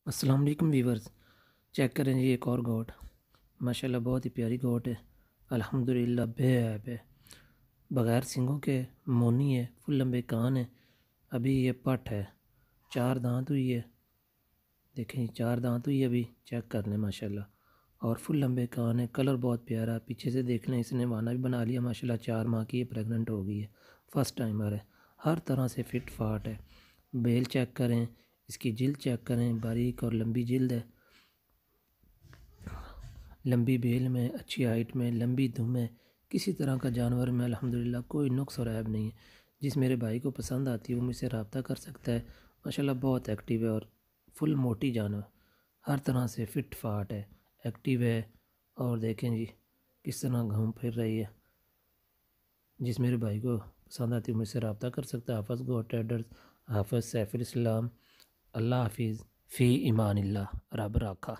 अस्सलाम वालेकुम viewers. Check करें जी, एक और गोट माशाल्लाह बहुत ही प्यारी गोट है। अल्हम्दुलिल्लाह बेहब है, बग़ैर सींगों के मोनी है, फुल लंबे कान है। अभी ये पट है, 4 दांत हुई है। देखें 4 दांत हुई है, अभी चेक कर लें माशाल्लाह। और फुल लंबे कान है, कलर बहुत प्यारा। पीछे से देख लें, इसने वाना भी बना लिया माशाल्लाह। 4 माह की ये प्रेगनेंट हो गई है, फर्स्ट टाइमर है। हर तरह से फिट फाट है। बेल चेक करें, इसकी जिल्द चेक करें, बारीक और लंबी जिल्द है। लंबी बेल में, अच्छी हाइट में, लंबी दुम है। किसी तरह का जानवर में अल्हम्दुलिल्लाह कोई नुक्स और ऐब नहीं है। जिस मेरे भाई को पसंद आती है वो मुझसे रब्ता कर सकता है। माशाल्लाह बहुत एक्टिव है और फुल मोटी जानवर, हर तरह से फिट फाट है, एक्टिव है। और देखें जी किस तरह घूम फिर रही है। जिस मेरे भाई को पसंद आती है वो मुझसे रब्ता कर सकता है। हाफ़िज़ गोट ट्रेडर्स, हाफ़िज़ सैफुल इस्लाम। अल्लाह हाफिज़, फ़ी ईमानिल्लाह, रब राखा।